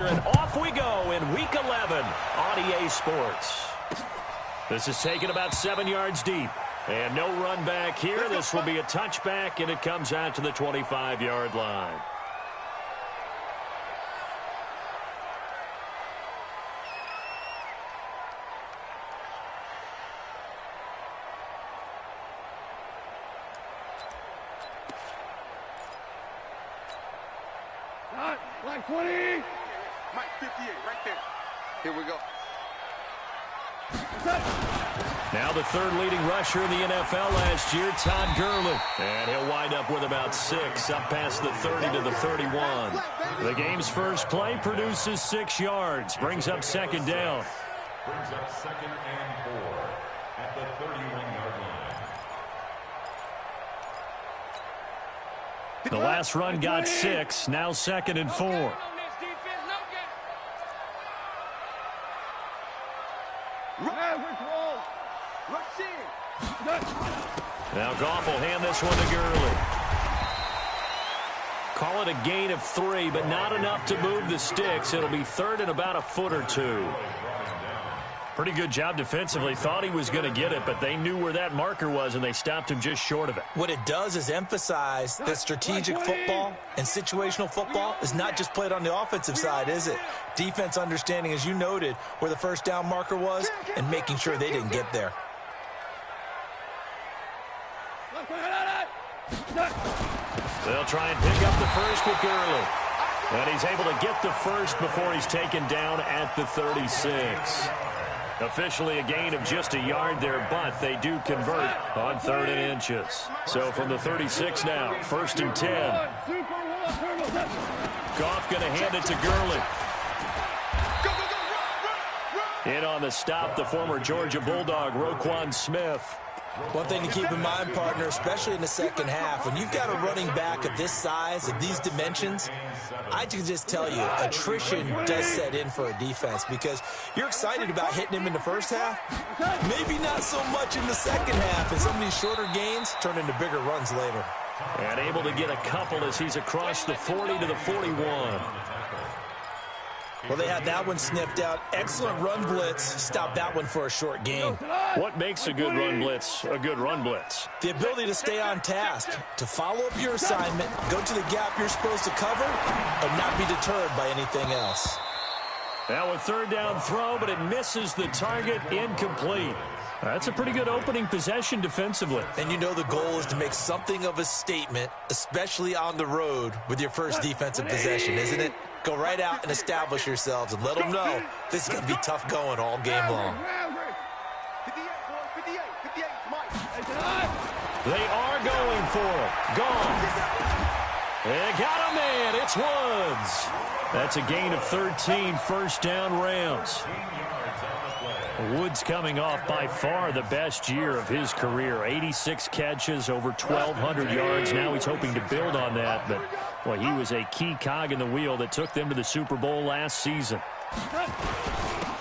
And off we go in Week 11 on EA Sports. This is taken about 7 yards deep. And no run back here. This will be a touchback, and it comes out to the 25-yard line. Like 20. Mike 58, right there. Here we go. Now the third leading rusher in the NFL last year, Todd Gurley. And he'll wind up with about 6, up past the 30 to the 31. The game's first play produces 6 yards, brings up second down. Brings up second and 4 at the 31-yard line. The last run got 6, now second and 4. Now Goff will hand this one to Gurley. Call it a gain of 3, but not enough to move the sticks. It'll be third and about a foot or 2. Pretty good job defensively. Thought he was going to get it, but they knew where that marker was, and they stopped him just short of it. What it does is emphasize that strategic football and situational football is not just played on the offensive side, is it? Defense understanding, as you noted, where the first down marker was and making sure they didn't get there. They'll try and pick up the first with Gurley. And he's able to get the first before he's taken down at the 36. Officially a gain of just a yard there, but they do convert on 3rd and inches. So from the 36 now, 1st and 10. Goff going to hand it to Gurley. In on the stop, the former Georgia Bulldog, Roquan Smith. One thing to keep in mind, partner, especially in the second half, when you've got a running back of this size, of these dimensions, I can just tell you, attrition does set in for a defense because you're excited about hitting him in the first half. Maybe not so much in the second half, and some of these shorter gains turn into bigger runs later. And able to get a couple as he's across the 40 to the 41. Well, they had that one sniffed out. Excellent run blitz. Stop that one for a short gain. What makes a good run blitz a good run blitz? The ability to stay on task, to follow up your assignment, go to the gap you're supposed to cover, and not be deterred by anything else. Now a 3rd down throw, but it misses the target, incomplete. That's a pretty good opening possession defensively. And you know the goal is to make something of a statement, especially on the road with your first defensive possession, isn't it? Go right out and establish yourselves and let them know this is going to be tough going all game long. They are going for it. Gone. They got a man. It's Woods. That's a gain of 13, 1st down Rams. Woods coming off by far the best year of his career. 86 catches, over 1,200 yards. Now he's hoping to build on that, but well, he was a key cog in the wheel that took them to the Super Bowl last season.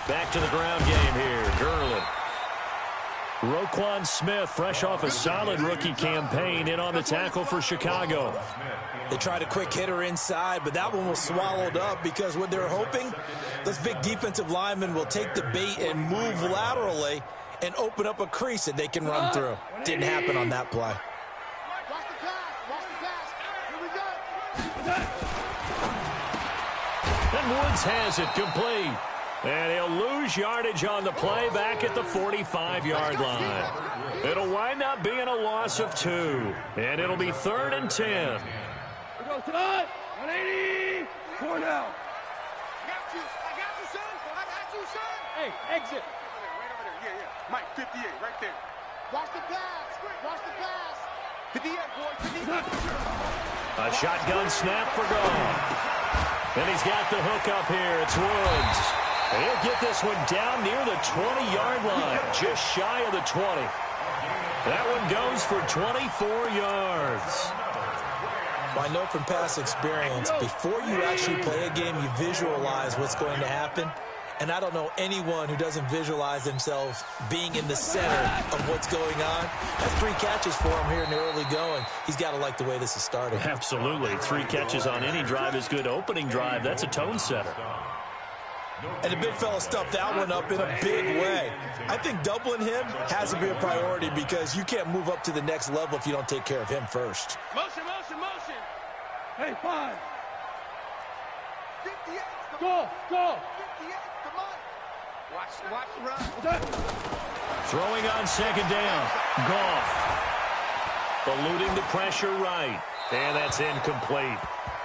Back to the ground game here. Gurley. Roquan Smith, fresh off a solid rookie campaign, in on the tackle for Chicago. They tried a quick hitter inside, but that one was swallowed up because what they're hoping, those big defensive linemen will take the bait and move laterally and open up a crease that they can run through. Didn't happen on that play. And Woods has it complete. And he'll lose yardage on the play back at the 45-yard line. It'll wind up being a loss of 2. And it'll be 3rd and 10. Here goes tonight. 180. 4 now. I got you, son. Hey, exit. Right over there. Yeah. Mike 58, right there. Watch the pass. 58, boy. 58. A shotgun snap for Goff. And he's got the hook up here. It's Woods. He'll get this one down near the 20-yard line, just shy of the 20. That one goes for 24 yards. Well, I know from past experience, before you actually play a game, you visualize what's going to happen. And I don't know anyone who doesn't visualize themselves being in the center of what's going on. That's 3 catches for him here in the early going. He's got to like the way this is starting. Absolutely. 3 catches on any drive is good. Opening drive, that's a tone setter. And the big fella stuffed that one up in a big way. I think doubling him has to be a priority because you can't move up to the next level if you don't take care of him first. Motion, motion, motion. Hey, 5. 58. Go, go. 58. Come on. Watch the run. Throwing on second down. Goff. Eluding the pressure right. And that's incomplete.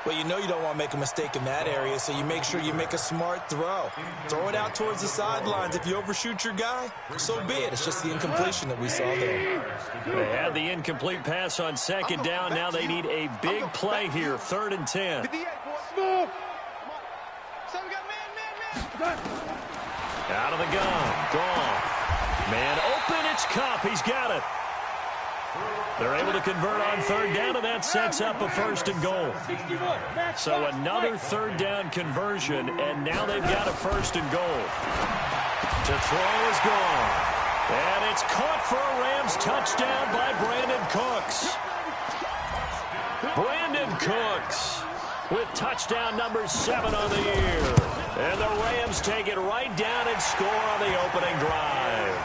Well, you know you don't want to make a mistake in that area, so you make sure you make a smart throw. Throw it out towards the sidelines. If you overshoot your guy, so be it. It's just the incompletion that we saw there. They had the incomplete pass on second down. Now they need a big play here, 3rd and 10. 58, boy. Move. So we got man. Out of the gun. Goff. Man open. It's Cup. He's got it. They're able to convert on 3rd down, and that sets up a 1st and goal. So another 3rd down conversion, and now they've got a 1st and goal. To throw is gone. And it's caught for a Rams touchdown by Brandon Cooks. Brandon Cooks with touchdown number 7 on the year. And the Rams take it right down and score on the opening drive.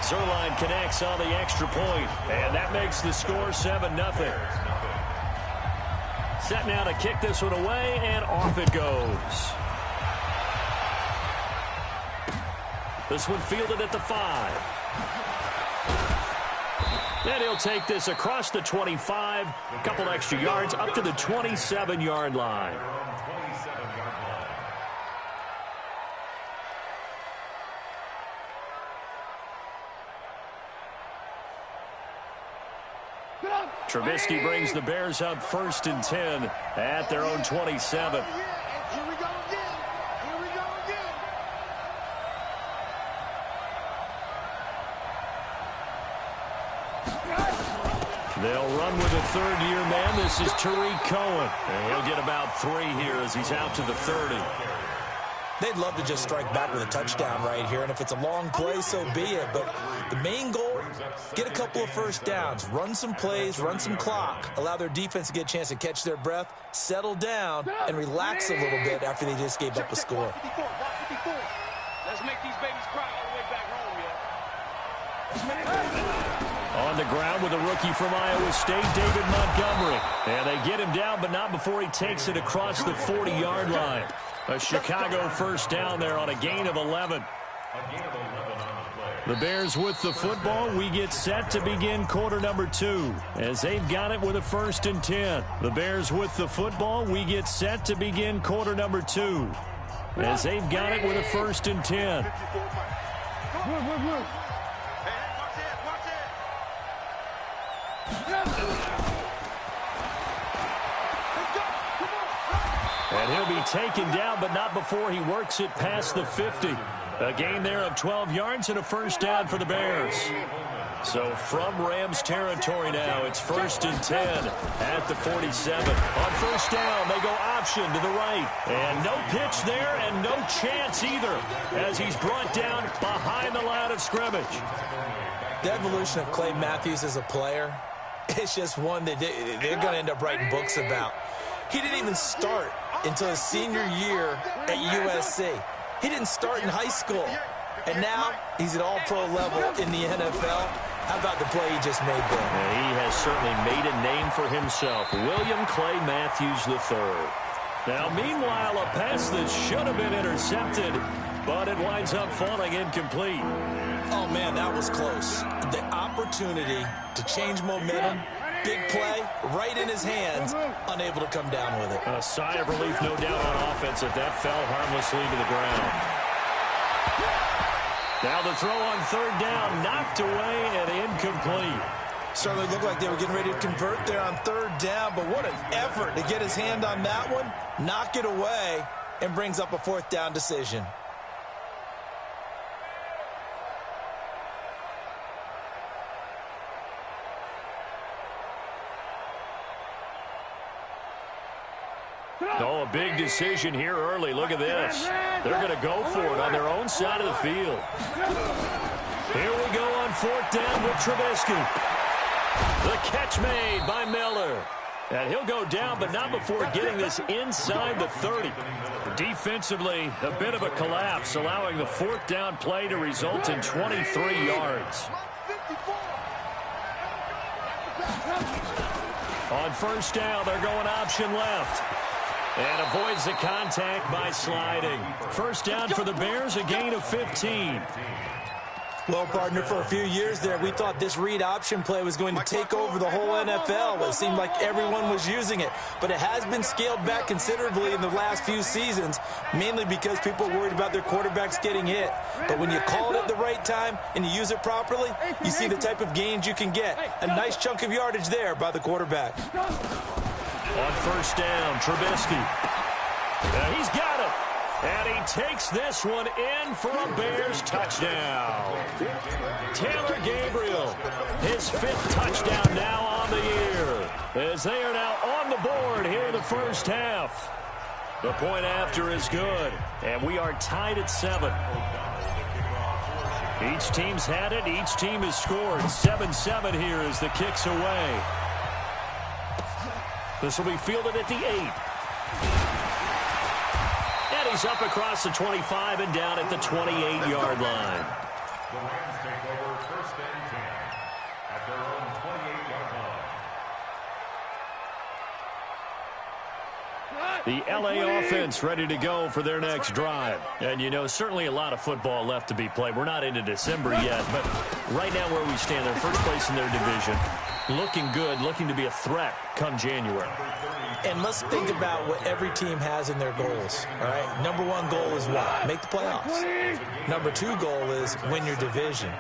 Zerline connects on the extra point, and that makes the score 7-0. Set now to kick this one away, and off it goes. This one fielded at the 5. And he'll take this across the 25, a couple extra yards, up to the 27-yard line. Trubisky brings the Bears up 1st and 10 at their own 27. Here we go again. Here we go again. They'll run with a 3rd-year man. This is Tariq Cohen. And he'll get about 3 here as he's out to the 30. They'd love to just strike back with a touchdown right here, and if it's a long play, so be it. But the main goal, get a couple of 1st downs, run some plays, run some clock, allow their defense to get a chance to catch their breath, settle down, and relax a little bit after they just gave up a score. Let's make these babies cry all the way back home, yeah. On the ground with a rookie from Iowa State, David Montgomery. And they get him down, but not before he takes it across the 40-yard line. A Chicago 1st down there on a gain of 11. The Bears with the football. We get set to begin quarter number 2 as they've got it with a 1st and 10. The Bears with the football. We get set to begin quarter number 2 as they've got it with a 1st and 10. And he'll be taken down, but not before he works it past the 50. A gain there of 12 yards and a 1st down for the Bears. So from Rams territory now, it's 1st and 10 at the 47. On 1st down, they go option to the right. And no pitch there and no chance either as he's brought down behind the line of scrimmage. The evolution of Clay Matthews as a player, it's just one that they're going to end up writing books about. He didn't even start until his senior year at USC. He didn't start in high school. And now he's at all-pro level in the NFL. How about the play he just made there? Yeah, he has certainly made a name for himself. William Clay Matthews III. Now, meanwhile, a pass that should have been intercepted, but it winds up falling incomplete. Oh, man, that was close. The opportunity to change momentum, big play, right in his hands, unable to come down with it. A sigh of relief, no doubt, on offense if that fell harmlessly to the ground. Now the throw on 3rd down, knocked away and incomplete. Certainly looked like they were getting ready to convert there on 3rd down, but what an effort to get his hand on that one, knock it away, and brings up a 4th down decision. Oh, a big decision here early. Look at this. They're going to go for it on their own side of the field. Here we go on 4th down with Trubisky. The catch made by Miller. And he'll go down, but not before getting this inside the 30. Defensively, a bit of a collapse, allowing the 4th down play to result in 23 yards. On 1st down, they're going option left. And avoids the contact by sliding. 1st down for the Bears, a gain of 15. Well, partner, for a few years there, we thought this read option play was going to take over the whole NFL. It seemed like everyone was using it. But it has been scaled back considerably in the last few seasons, mainly because people are worried about their quarterbacks getting hit. But when you call it at the right time and you use it properly, you see the type of gains you can get. A nice chunk of yardage there by the quarterback. On 1st down, Trubisky. He's got it. And he takes this one in for a Bears touchdown. Taylor Gabriel, his 5th touchdown now on the year, as they are now on the board here in the 1st half. The point after is good, and we are tied at 7. Each team's had it. Each team has scored. 7-7 here as the kick's away. This will be fielded at the 8. And he's up across the 25 and down at the 28-yard line. The Rams take over 1st and 10 at their own 28-yard line. The LA offense ready to go for their next drive. And, you know, certainly a lot of football left to be played. We're not into December yet, but right now where we stand, they're first place in their division. Looking good, looking to be a threat come January. And let's think about what every team has in their goals, all right? Number 1 goal is what? Make the playoffs. Number 2 goal is win your division.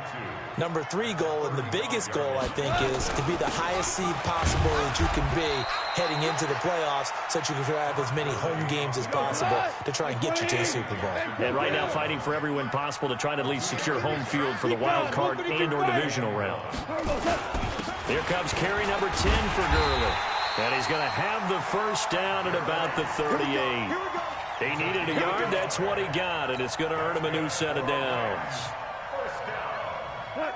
Number 3 goal, and the biggest goal, I think, is to be the highest seed possible that you can be heading into the playoffs so that you can have as many home games as possible to try and get you to the Super Bowl. And right now fighting for every win possible to try to at least secure home field for the wild card and or divisional round. Here comes carry number 10 for Gurley. And he's going to have the 1st down at about the 38. He needed a yard. That's what he got, and it's going to earn him a new set of downs.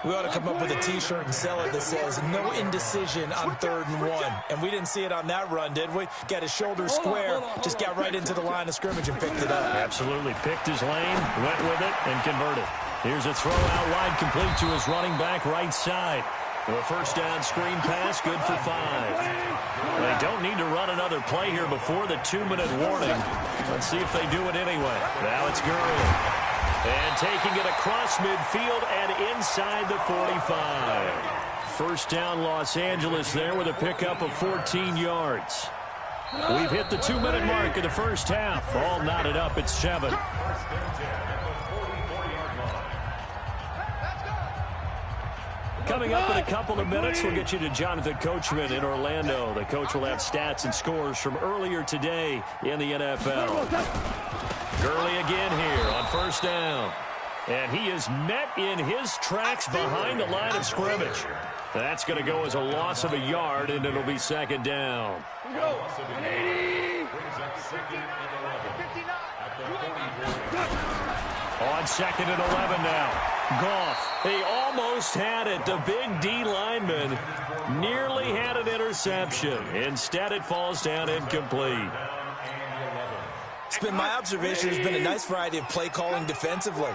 We ought to come up with a T-shirt and sell it that says, no indecision on 3rd and 1. And we didn't see it on that run, did we? Got his shoulder square, just got right into the line of scrimmage and picked it up. Absolutely. Picked his lane, went with it, and converted. Here's a throw out wide, complete to his running back right side. A 1st down screen pass, good for 5. They don't need to run another play here before the 2-minute warning. Let's see if they do it anyway. Now it's Gurley. And taking it across midfield and inside the 45. 1st down Los Angeles there with a pickup of 14 yards. We've hit the 2-minute mark of the 1st half. All knotted up at 7. Coming up in a couple of minutes, we'll get you to Jonathan Coachman in Orlando. The coach will have stats and scores from earlier today in the NFL. Gurley again here on 1st down. And he is met in his tracks behind the line of scrimmage. That's going to go as a loss of a yard, and it'll be 2nd down. On 2nd and 11 now. Goff, he almost had it. The big D lineman nearly had an interception. Instead, it falls down incomplete. It's been my observation. There's been a nice variety of play calling defensively.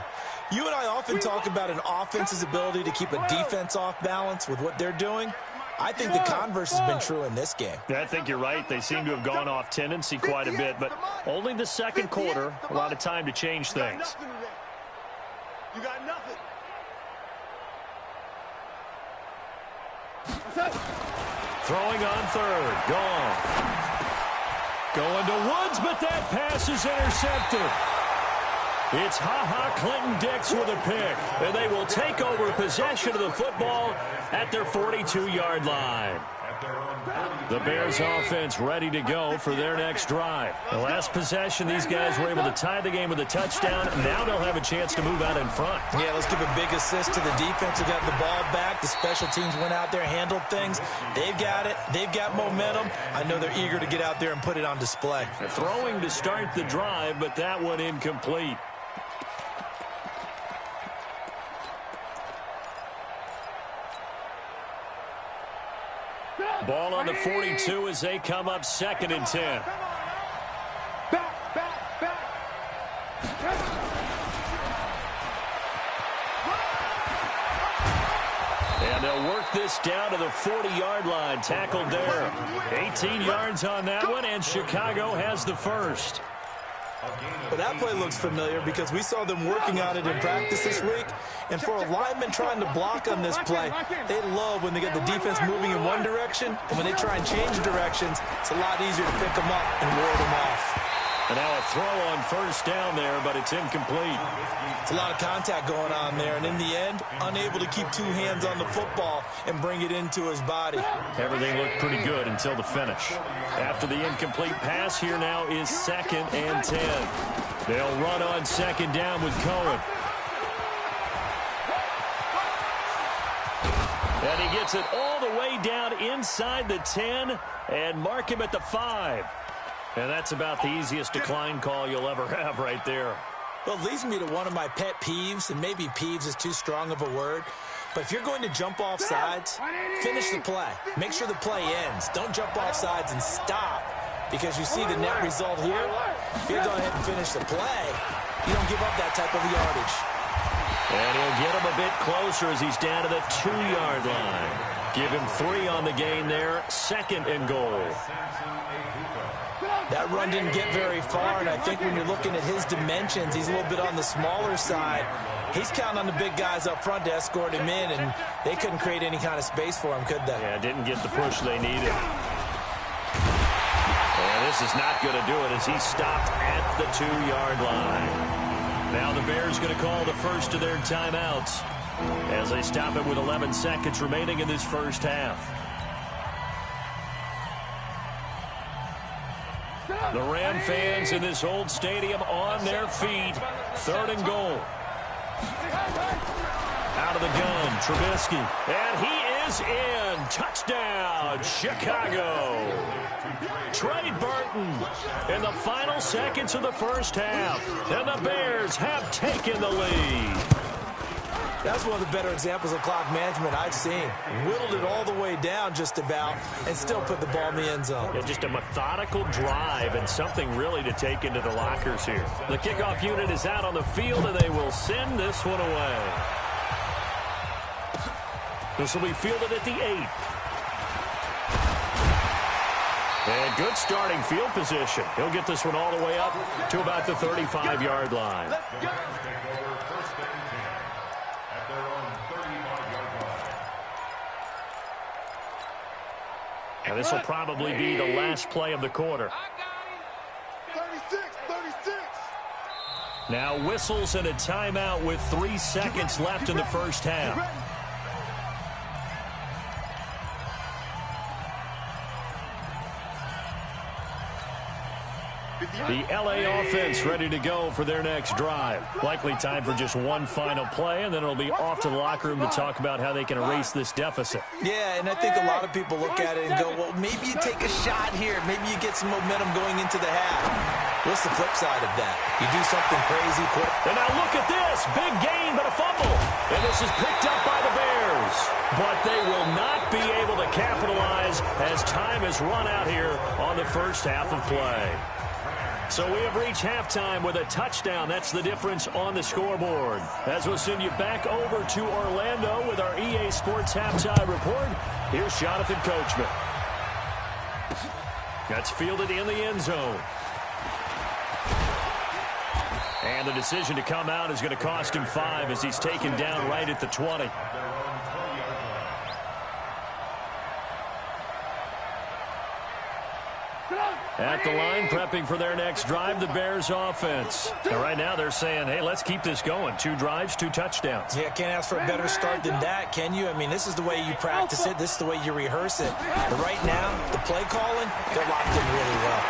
You and I often talk about an offense's ability to keep a defense off balance with what they're doing. I think the converse has been true in this game. I think you're right. They seem to have gone off tendency quite a bit, but only the 2nd quarter, a lot of time to change things. You got nothing. Throwing on 3rd. Gone. Going to Woods, but that pass is intercepted. It's Ha-Ha Clinton-Dix with a pick, and they will take over possession of the football at their 42-yard line. The Bears offense ready to go for their next drive. The last possession, these guys were able to tie the game with a touchdown. Now they'll have a chance to move out in front. Yeah, let's give a big assist to the defense who got the ball back. The special teams went out there, handled things. They've got it. They've got momentum. I know they're eager to get out there and put it on display. Throwing to start the drive, but that one incomplete. Ball on the 42 as they come up 2nd and 10. And they'll work this down to the 40-yard line. Tackled there. 18 yards on that one, and Chicago has the first. Well, that play looks familiar because we saw them working on it in practice this week. And for a lineman trying to block on this play, they love when they get the defense moving in one direction. And when they try and change directions, it's a lot easier to pick them up and ward them off. And now a throw on 1st down there, but it's incomplete. It's a lot of contact going on there. And in the end, unable to keep 2 hands on the football and bring it into his body. Everything looked pretty good until the finish. After the incomplete pass, here now is 2nd and 10. They'll run on 2nd down with Cohen. And he gets it all the way down inside the 10 and mark him at the 5. And that's about the easiest decline call you'll ever have right there. Well, it leads me to one of my pet peeves, and maybe peeves is too strong of a word. But if you're going to jump off sides, finish the play. Make sure the play ends. Don't jump off sides and stop. Because you see the net result here. If you go ahead and finish the play, you don't give up that type of yardage. And he'll get him a bit closer as he's down to the 2-yard line. Give him 3 on the gain there. 2nd and goal. That run didn't get very far, and I think when you're looking at his dimensions, he's a little bit on the smaller side. He's counting on the big guys up front to escort him in, and they couldn't create any kind of space for him, could they? Yeah, didn't get the push they needed. And this is not going to do it as he's stopped at the 2-yard line. Now the Bears going to call the first of their timeouts as they stop it with 11 seconds remaining in this first half. The Ram fans in this old stadium on their feet. 3rd and goal. Out of the gun, Trubisky. And he is in. Touchdown, Chicago. Trey Burton in the final seconds of the first half. And the Bears have taken the lead. That's one of the better examples of clock management I've seen. Whittled it all the way down just about and still put the ball in the end zone. Yeah, just a methodical drive and something really to take into the lockers here. The kickoff unit is out on the field, and they will send this one away. This will be fielded at the 8. And good starting field position. He'll get this one all the way up to about the 35-yard line. And this will probably be the last play of the quarter. 36. Now whistles and a timeout with 3 seconds left in the first half. The LA offense ready to go for their next drive. Likely time for just one final play, and then it'll be off to the locker room to talk about how they can erase this deficit. Yeah, and I think a lot of people look at it and go, well, maybe you take a shot here. Maybe you get some momentum going into the half. What's the flip side of that? You do something crazy quick. And now look at this. Big gain, but a fumble. And this is picked up by the Bears. But they will not be able to capitalize as time has run out here on the first half of play. So we have reached halftime with a touchdown. That's the difference on the scoreboard. As we'll send you back over to Orlando with our EA Sports Halftime Report, here's Jonathan Coachman. That's fielded in the end zone. And the decision to come out is going to cost him 5 as he's taken down right at the 20. at the line, prepping for their next drive, the Bears offense. And right now they're saying, hey, let's keep this going. 2 drives, 2 touchdowns. Yeah, can't ask for a better start than that, can you? I mean, this is the way you practice it. This is the way you rehearse it. But right now, the play calling, they're locked in really well.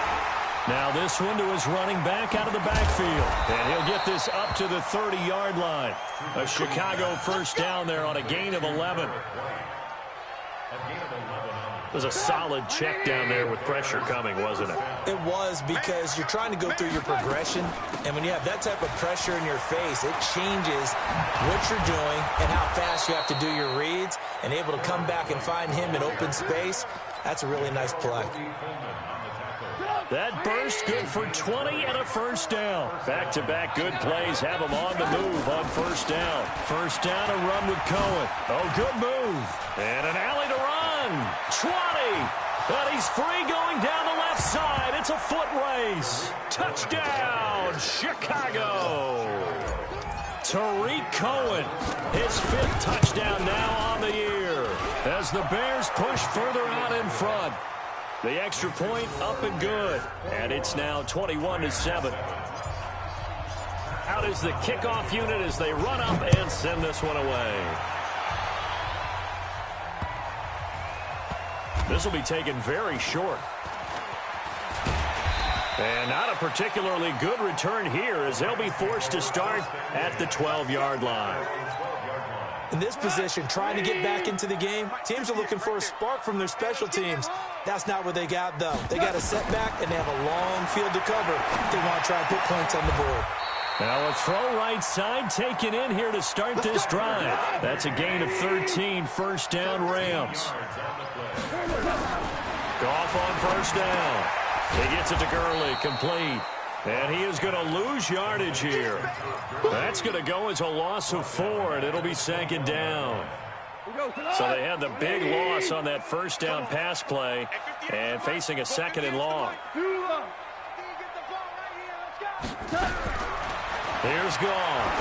Now this one to his running back out of the backfield. And he'll get this up to the 30-yard line. A Chicago first down there on a gain of 11. It was a solid check down there with pressure coming, wasn't it? It was, because you're trying to go through your progression, and when you have that type of pressure in your face, it changes what you're doing and how fast you have to do your reads, and able to come back and find him in open space. That's a really nice play. That burst good for 20 and a first down. Back-to-back good plays have him on the move on first down. First down, a run with Cohen. Oh, good move. And an alley to run. 20. And he's free going down the left side. It's a foot race. Touchdown, Chicago. Tariq Cohen, his 5th touchdown now on the year, as the Bears push further out in front. The extra point up and good, and it's now 21-7. Out is the kickoff unit as they run up and send this one away. This will be taken very short. And not a particularly good return here, as they'll be forced to start at the 12-yard line. In this position, trying to get back into the game, teams are looking for a spark from their special teams. That's not what they got, though. They got a setback, and they have a long field to cover if they want to try and put points on the board. Now a throw right side taken in here to start this drive. That's a gain of 13, first down Rams. Goff on first down. He gets it to Gurley, complete. And he is going to lose yardage here. That's going to go as a loss of 4, and it'll be 2nd down. So they had the big loss on that first down pass play, and facing a 2nd and long. Here's Goff.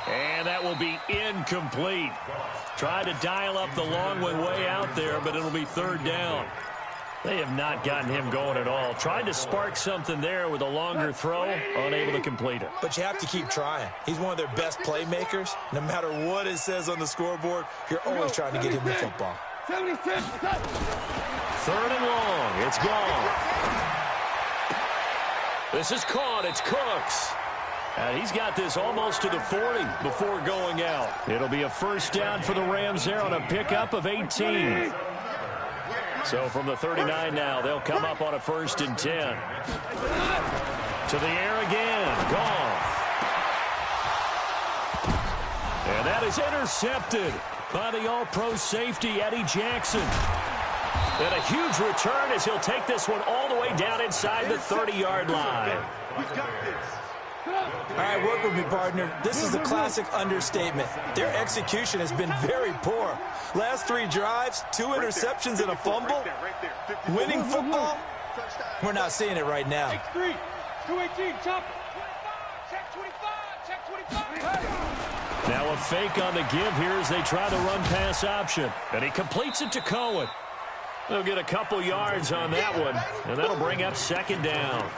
And that will be incomplete. Tried to dial up the long one way out there, but it'll be 3rd down. They have not gotten him going at all. Tried to spark something there with a longer throw, unable to complete it. But you have to keep trying. He's one of their best playmakers. No matter what it says on the scoreboard, you're always trying to get him the football. 3rd and long. It's gone. This is caught. It's Cooks. And he's got this almost to the 40 before going out. It'll be a first down for the Rams there on a pickup of 18. So from the 39 now, they'll come up on a 1st and 10. To the air again. Goff. And that is intercepted by the all-pro safety, Eddie Jackson. And a huge return as he'll take this one all the way down inside the 30-yard line. All right, work with me, partner. This is a classic understatement. Their execution has been very poor. Last 3 drives, 2 interceptions and a fumble. Winning football? We're not seeing it right now. 6-3, 218, chop. Check 25, check 25. Now a fake on the give here as they try the run-pass option. And he completes it to Cohen. They'll get a couple yards on that one, and that'll bring up 2nd down.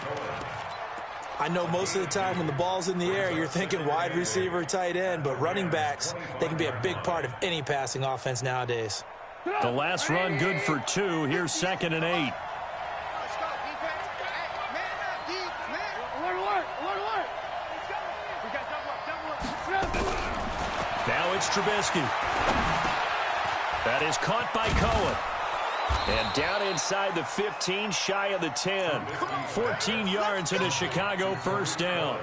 I know most of the time when the ball's in the air, you're thinking wide receiver, tight end, but running backs, they can be a big part of any passing offense nowadays. The last run good for 2. Here's 2nd and 8. Now it's Trubisky. That is caught by Cohen. And down inside the 15, shy of the 10. 14 yards and a Chicago first down.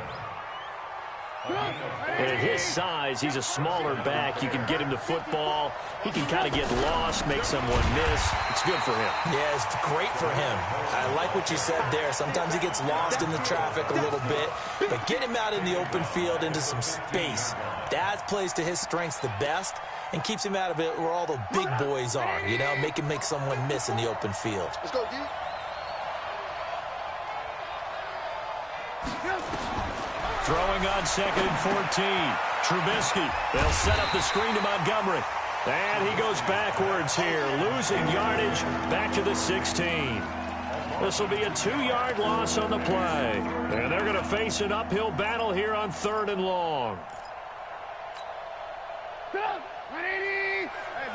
And at his size, he's a smaller back. You can get him the football. He can kind of get lost, make someone miss. It's good for him. Yeah, it's great for him. I like what you said there. Sometimes he gets lost in the traffic a little bit. But get him out in the open field into some space. That plays to his strengths the best and keeps him out of it where all the big boys are, you know, make someone miss in the open field. Let's go, D. Throwing on 2nd and 14. Trubisky. They'll set up the screen to Montgomery. And he goes backwards here, losing yardage back to the 16. This will be a 2-yard loss on the play. And they're going to face an uphill battle here on 3rd and long. Hey,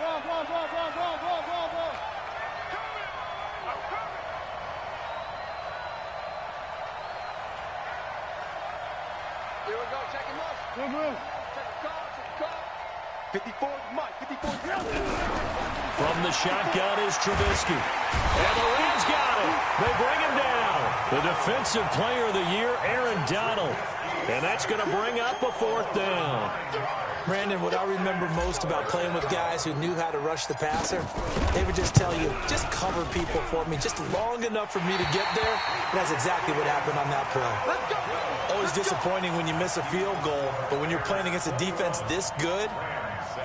ball. Here we go, check him up. Check the call. 54 Mike, 54. From the shotgun is Trubisky. And the Rams got him. They bring him down. The defensive player of the year, Aaron Donald. And that's going to bring up a 4th down. Brandon, what I remember most about playing with guys who knew how to rush the passer, they would just tell you, just cover people for me, just long enough for me to get there. And that's exactly what happened on that play. Always disappointing when you miss a field goal, but when you're playing against a defense this good,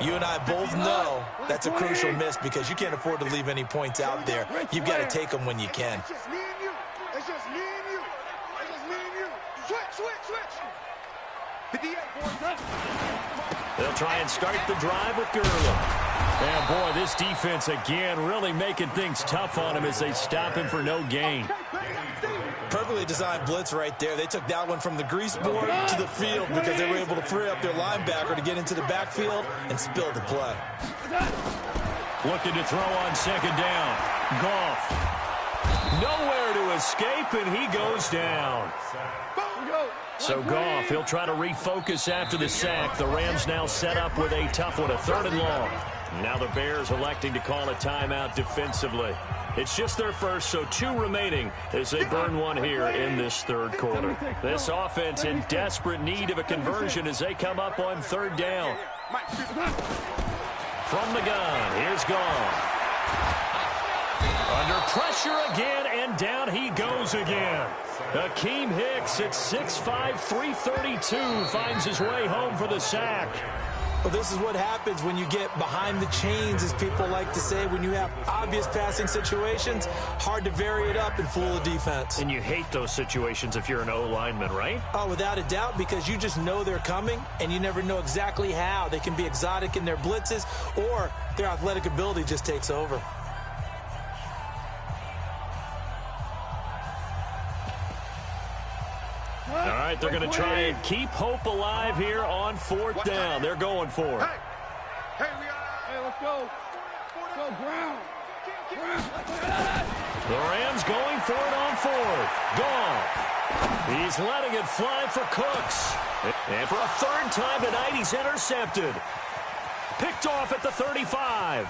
you and I both know that's a crucial miss because you can't afford to leave any points out there. You've got to take them when you can. It's just me and you. Switch. 58, boys. They'll try and start the drive with Gurley. And, boy, this defense, again, really making things tough on him as they stop him for no gain. Perfectly designed blitz right there. They took that one from the grease board to the field because they were able to free up their linebacker to get into the backfield and spill the play. Looking to throw on 2nd down. Goff. Nowhere to escape, and he goes down. So Goff, he'll try to refocus after the sack. The Rams now set up with a tough one, a 3rd and long. Now the Bears electing to call a timeout defensively. It's just their first, so 2 remaining as they burn one here in this 3rd quarter. This offense in desperate need of a conversion as they come up on 3rd down. From the gun, here's Goff. Under pressure again, and down he goes again. Akeem Hicks at 6'5", 332 finds his way home for the sack. Well, this is what happens when you get behind the chains, as people like to say, when you have obvious passing situations. Hard to vary it up and fool the defense. And you hate those situations if you're an O-lineman, right? Oh, without a doubt, because you just know they're coming, and you never know exactly how. They can be exotic in their blitzes, or their athletic ability just takes over. All right, they're going to try and keep hope alive here on 4th down. They're going for it. Hey, let's go. Let's go, Brown. The Rams going for it on 4th. Goff. He's letting it fly for Cooks. And for a 3rd time tonight, he's intercepted. Picked off at the 35.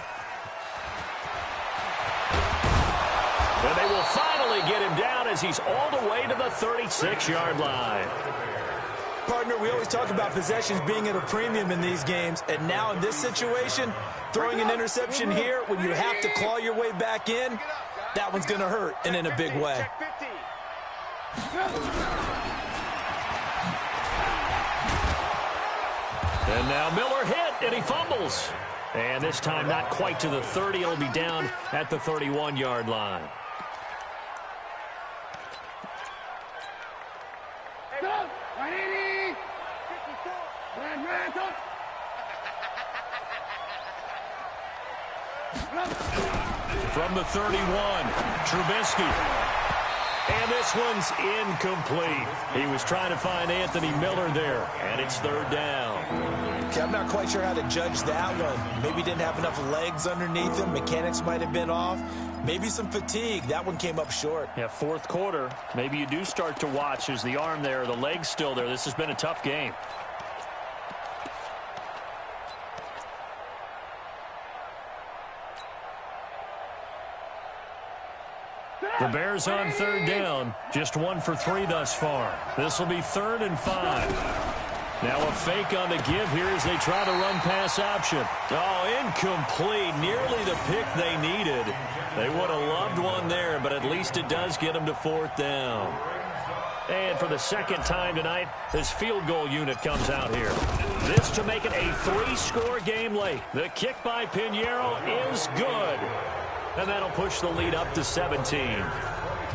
And they will finally get him down as he's all the way to the 36-yard line. Partner, we always talk about possessions being at a premium in these games, and now in this situation, throwing an interception here when you have to claw your way back in, that one's going to hurt, and in a big way. And now Miller hit, and he fumbles. And this time not quite to the 30. It'll be down at the 31-yard line. From the 31, Trubisky. And this one's incomplete. He was trying to find Anthony Miller there, and it's 3rd down. Okay, I'm not quite sure how to judge that one. Maybe he didn't have enough legs underneath him. Mechanics might have been off. Maybe some fatigue. That one came up short. Yeah, 4th quarter. Maybe you do start to watch as the arm there, the leg's still there. This has been a tough game. The Bears on 3rd down, just 1 for 3 thus far. This will be 3rd and 5. Now a fake on the give here as they try to run pass option. Oh, incomplete. Nearly the pick they needed. They would have loved one there, but at least it does get them to 4th down. And for the 2nd time tonight, this field goal unit comes out here. This to make it a 3-score game late. The kick by Pinheiro is good. And that'll push the lead up to 17.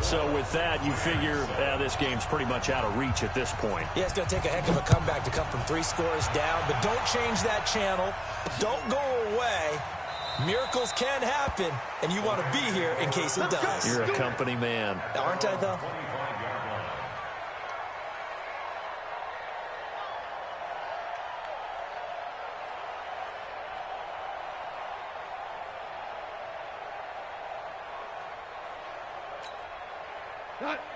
So with that, you figure this game's pretty much out of reach at this point. Yeah, it's going to take a heck of a comeback to come from 3 scores down, but don't change that channel. Don't go away. Miracles can happen, and you want to be here in case it does. You're a company man. Aren't I, though?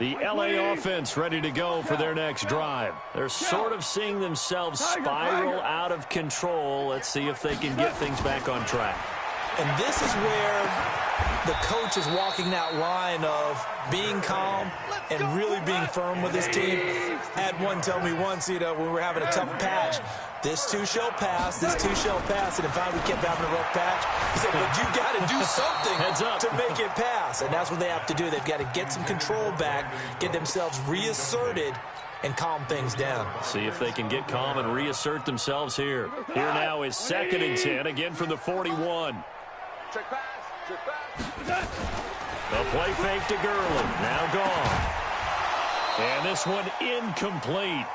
The LA offense ready to go for their next drive. They're sort of seeing themselves spiral out of control. Let's see if they can get things back on track. And this is where the coach is walking that line of being calm and really being firm with his team. Had one tell me once, when we were having a tough patch, this too shall pass, this too shall pass. And in fact, we kept having a rough patch. He said, but you got to do something to make it pass. And that's what they have to do. They've got to get some control back, get themselves reasserted, and calm things down. See if they can get calm and reassert themselves here. Here now is 2nd and 10, again from the 41. Check pass. Check pass. The play fake to Gurley. Now gone. And this one incomplete.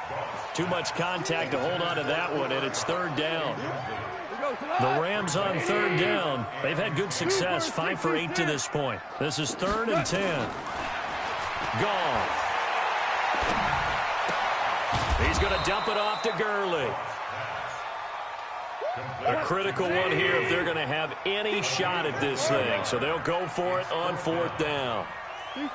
Too much contact to hold on to that one, and it's 3rd down. The Rams on 3rd down. They've had good success, 5 for 8 to this point. This is 3rd and 10. Goff. He's going to dump it off to Gurley. A critical one here if they're going to have any shot at this thing. So they'll go for it on 4th down. Here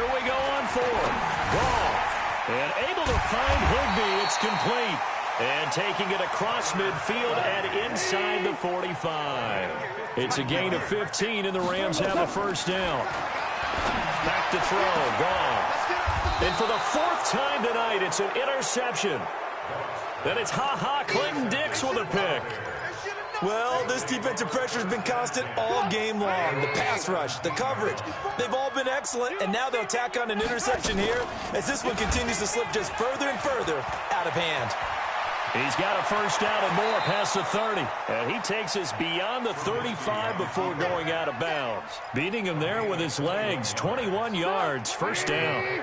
we go on 4th. Goff. And able to find Higbee. It's complete. And taking it across midfield and inside the 45. It's a gain of 15, and the Rams have a 1st down. Back to throw. Goff. And for the 4th time tonight, it's an interception. Then it's Clinton-Dix with a pick. Well, this defensive pressure has been constant all game long. The pass rush, the coverage, they've all been excellent, and now they'll tack on an interception here as this one continues to slip just further and further out of hand. He's got a 1st down and more past the 30. And he takes us beyond the 35 before going out of bounds. Beating him there with his legs. 21 yards, 1st down.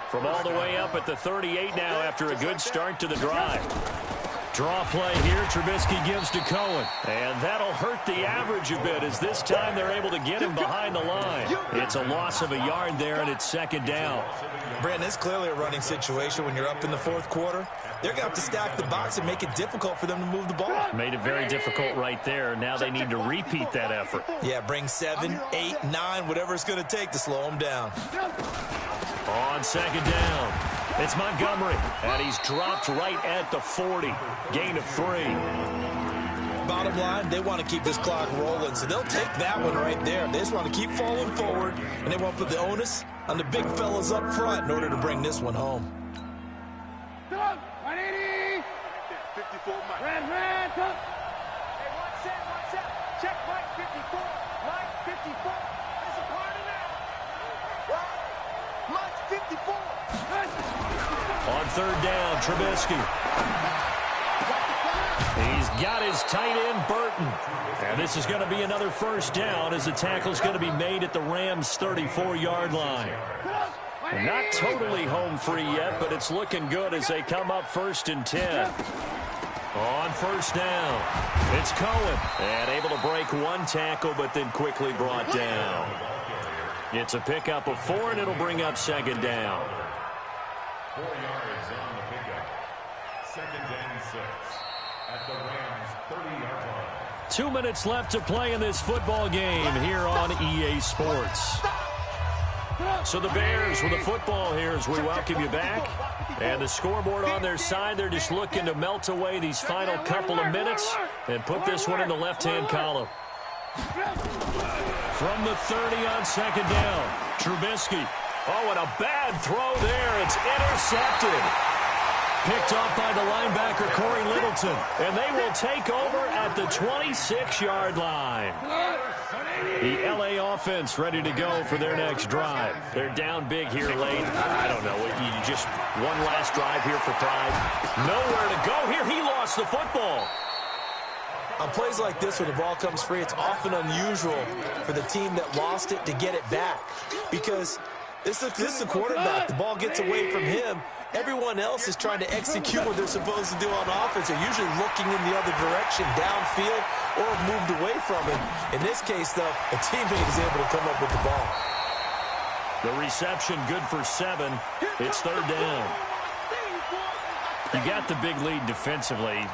From all the way up at the 38 now after a good start to the drive. Draw play here. Trubisky gives to Cohen. And that'll hurt the average a bit as this time they're able to get him behind the line. It's a loss of a yard there, and it's 2nd down. Brandon, it's clearly a running situation when you're up in the 4th quarter. They're going to have to stack the box and make it difficult for them to move the ball. Made it very difficult right there. Now they need to repeat that effort. Yeah, bring 7, 8, 9, whatever it's going to take to slow them down. On 2nd down, it's Montgomery, and he's dropped right at the 40. Gain of 3. Bottom line, they want to keep this clock rolling, so they'll take that one right there. They just want to keep falling forward, and they want to put the onus on the big fellas up front in order to bring this one home. 180. 54 Mike. Red, come. Hey, one set. Check Mike 54. Mike 54. There's a party now. What? Mike 54. On 3rd down, Trubisky. He's got his tight end, Burton. And this is going to be another 1st down as the tackle's going to be made at the Rams' 34-yard line. Not totally home free yet, but it's looking good as they come up 1st and 10. On 1st down, it's Cohen. And able to break one tackle, but then quickly brought down. It's a pickup of 4, and it'll bring up 2nd down. 4 yards on the pickup. 2nd and 6 at the Rams' 30-yard line. 2 minutes left to play in this football game here on EA Sports. So the Bears with the football here as we welcome you back. And the scoreboard on their side, they're just looking to melt away these final couple of minutes and put this one in the left-hand column. From the 30 on 2nd down, Trubisky. Oh, and a bad throw there. It's intercepted. Picked off by the linebacker, Corey Littleton. And they will take over at the 26-yard line. The LA offense ready to go for their next drive. They're down big here late. I don't know. You just one last drive here for pride. Nowhere to go here. He lost the football. On plays like this, when the ball comes free, it's often unusual for the team that lost it to get it back. Because this is the quarterback. The ball gets away from him. Everyone else is trying to execute what they're supposed to do on offense. They're usually looking in the other direction, downfield, or have moved away from it. In this case, though, a teammate is able to come up with the ball. The reception good for 7. It's third down. You got the big lead defensively.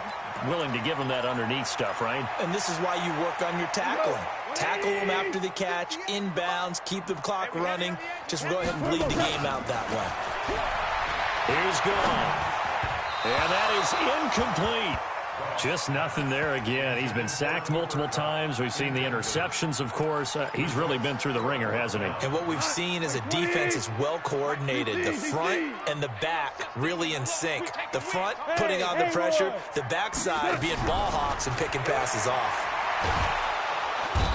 Willing to give them that underneath stuff, right? And this is why you work on your tackling. Tackle them after the catch, inbounds, keep the clock running. Just go ahead and bleed the game out that way. He's gone. And that is incomplete. Just nothing there again. He's been sacked multiple times. We've seen the interceptions, of course. He's really been through the ringer, hasn't he? And what we've seen is a defense that's well coordinated. The front and the back really in sync. The front putting on the pressure, the backside being ball hawks and picking passes off.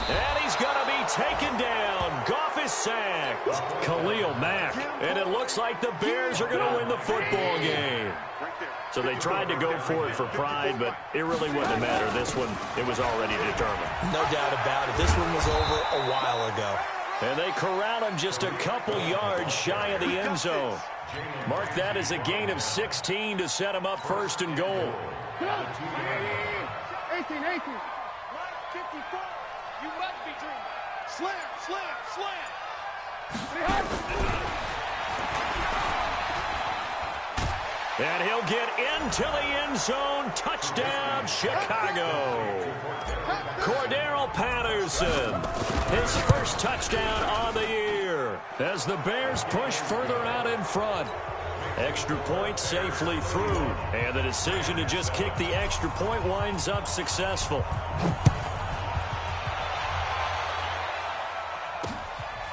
And he's going to be taken down. Goff is sacked. Khalil Mack. And it looks like the Bears are going to win the football game. So they tried to go for it for pride, but it really wouldn't have mattered. This one, it was already determined. No doubt about it. This one was over a while ago. And they corral him just a couple yards shy of the end zone. Mark that as a gain of 16 to set him up first and goal. 18. 54. You must be dreaming. Slam. And he'll get into the end zone. Touchdown, Chicago. Cordero Patterson, his first touchdown on the year as the Bears push further out in front. Extra point safely through, and the decision to just kick the extra point winds up successful.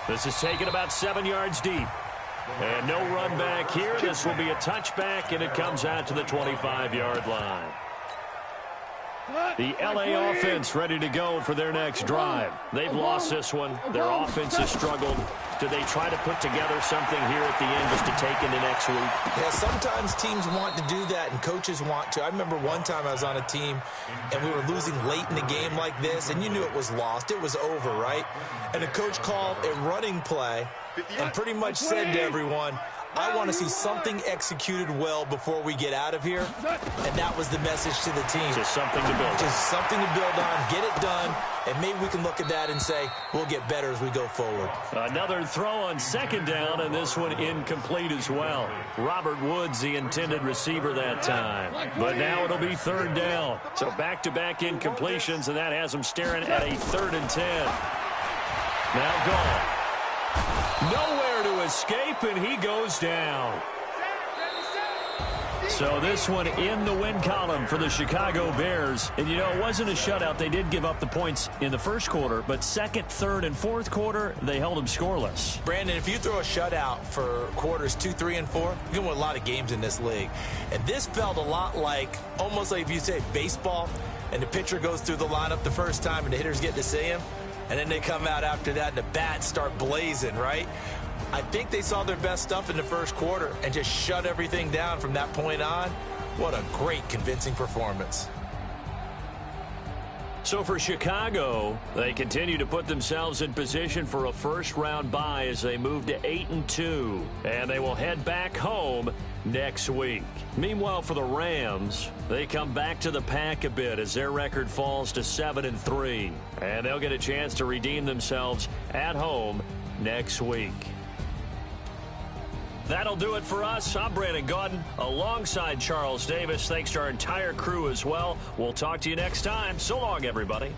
This is taken about 7 yards deep. And no run back here. This will be a touchback, and it comes out to the 25-yard line. The LA offense ready to go for their next drive. They've lost this one. Their offense has struggled. Do they try to put together something here at the end just to take into next week? Yeah, sometimes teams want to do that, and coaches want to. I remember one time I was on a team, and we were losing late in the game like this, and you knew it was lost. It was over, right? And the coach called a running play and pretty much said to everyone, I want to see something executed well before we get out of here. And that was the message to the team. Just something to build on. Just something to build on, get it done, and maybe we can look at that and say, we'll get better as we go forward. Another throw on second down, and this one incomplete as well. Robert Woods, the intended receiver that time. But now it'll be third down. So back-to-back incompletions, and that has them staring at a 3rd and 10. Now gone. Nowhere to escape, and he goes down. So this one in the win column for the Chicago Bears. And, you know, it wasn't a shutout. They did give up the points in the first quarter, but second, third, and fourth quarter, they held them scoreless. Brandon, if you throw a shutout for quarters 2, 3, and 4, you can win a lot of games in this league. And this felt a lot like, almost like if you say baseball, and the pitcher goes through the lineup the first time and the hitters get to see him, and then they come out after that and the bats start blazing, right? I think they saw their best stuff in the first quarter and just shut everything down from that point on. What a great, convincing performance. So for Chicago, they continue to put themselves in position for a first-round bye as they move to 8-2, and they will head back home next week. Meanwhile, for the Rams, they come back to the pack a bit as their record falls to 7-3, and they'll get a chance to redeem themselves at home next week. That'll do it for us. I'm Brandon Gaudin alongside Charles Davis. Thanks to our entire crew as well. We'll talk to you next time. So long, everybody.